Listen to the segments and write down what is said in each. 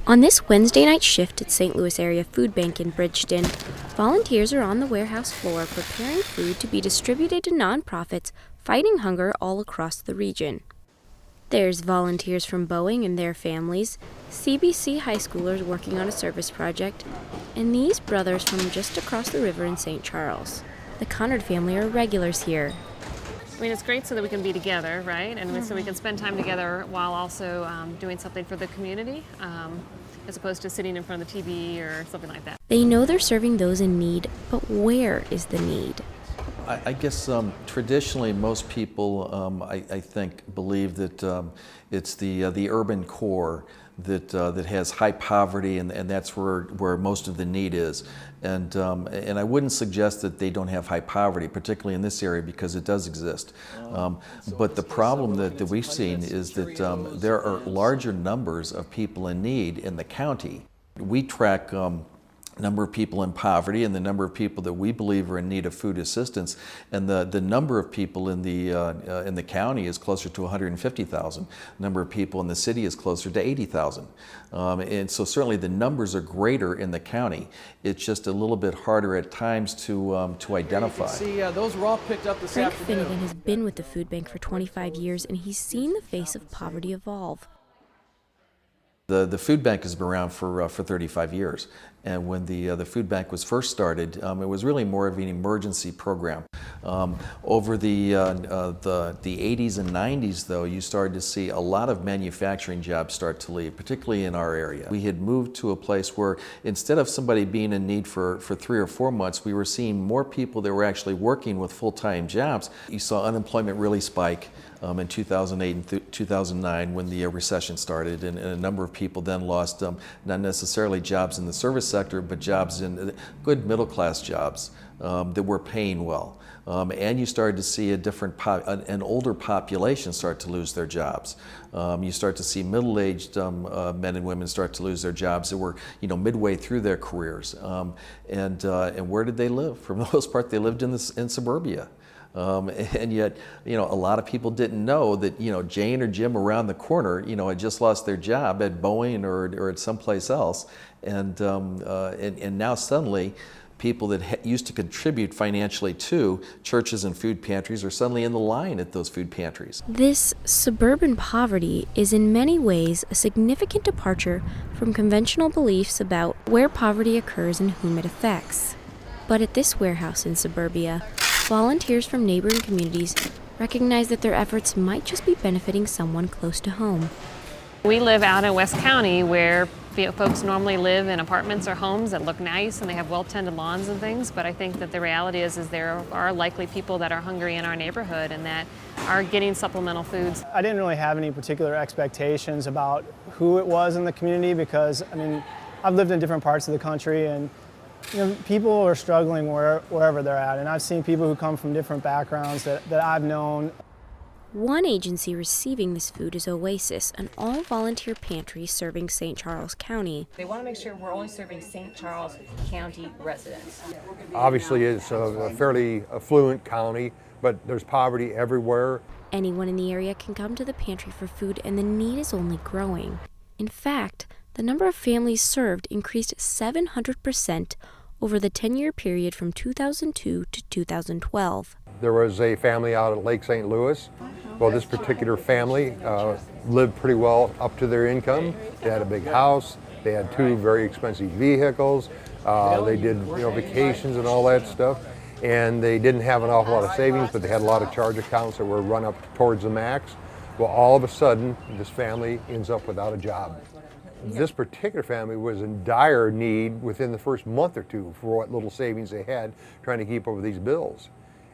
On this Wednesday night shift at St. Louis Area Food Bank in Bridgeton, volunteers are on the warehouse floor preparing food to be distributed to nonprofits fighting hunger all across the region. There's volunteers from Boeing and their families, CBC high schoolers working on a service project, and these brothers from just across the river in St. Charles. The Conard family are regulars here. I mean, it's great so that we can be together, right? And so we can spend time together while also doing something for the community, as opposed to sitting in front of the TV or something like that. They know they're serving those in need, but where is the need? I guess traditionally most people, I think, believe that it's the urban core that has high poverty, and that's where most of the need is. And I wouldn't suggest that they don't have high poverty, particularly in this area, because it does exist. But the problem that we've seen is that there are larger numbers of people in need in the county. We track number of people in poverty and the number of people that we believe are in need of food assistance, and the number of people in the county is closer to 150,000. The number of people in the city is closer to 80,000, and so certainly the numbers are greater in the county. It's just a little bit harder at times to identify. See, those were all picked up this Frank afternoon. Finnegan has been with the food bank for 25 years, and he's seen the face of poverty evolve. The food bank has been around for 35 years, and when the food bank was first started, it was really more of an emergency program. Over the 80s and 90s, though, you started to see a lot of manufacturing jobs start to leave, particularly in our area. We had moved to a place where instead of somebody being in need for 3 or 4 months, we were seeing more people that were actually working with full-time jobs. You saw unemployment really spike in 2008 and 2009 when the recession started, and a number of people then lost not necessarily jobs in the service sector, but jobs in good middle-class jobs that were paying well. And you started to see an older population start to lose their jobs. You start to see middle-aged men and women start to lose their jobs that were, midway through their careers. And where did they live? For the most part, they lived in suburbia. And yet, a lot of people didn't know that, Jane or Jim around the corner, had just lost their job at Boeing or at someplace else. And now suddenly, people that used to contribute financially to churches and food pantries are suddenly in the line at those food pantries. This suburban poverty is in many ways a significant departure from conventional beliefs about where poverty occurs and whom it affects. But at this warehouse in suburbia, volunteers from neighboring communities recognize that their efforts might just be benefiting someone close to home. We live out in West County where folks normally live in apartments or homes that look nice and they have well-tended lawns and things, but I think that the reality is there are likely people that are hungry in our neighborhood and that are getting supplemental foods. I didn't really have any particular expectations about who it was in the community because, I've lived in different parts of the country, and people are struggling wherever they're at, and I've seen people who come from different backgrounds that I've known. One agency receiving this food is Oasis, an all-volunteer pantry serving St. Charles County. They want to make sure we're only serving St. Charles County residents. Obviously, it's a fairly affluent county, but there's poverty everywhere. Anyone in the area can come to the pantry for food, and the need is only growing. In fact, the number of families served increased 700% over the 10-year period from 2002 to 2012. There was a family out at Lake St. Louis. Well, this particular family lived pretty well up to their income. They had a big house. They had 2 very expensive vehicles. They did vacations and all that stuff. And they didn't have an awful lot of savings, but they had a lot of charge accounts that were run up towards the max. Well, all of a sudden, this family ends up without a job. This particular family was in dire need within the first month or 2 for what little savings they had trying to keep over these bills.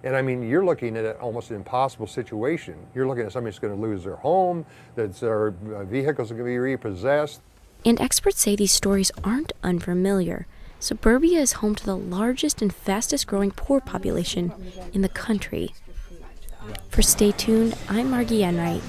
And you're looking at almost an impossible situation. You're looking at somebody that's going to lose their home, that their vehicles are going to be repossessed. And experts say these stories aren't unfamiliar. Suburbia is home to the largest and fastest growing poor population in the country. For Stay Tuned, I'm Margie Enright.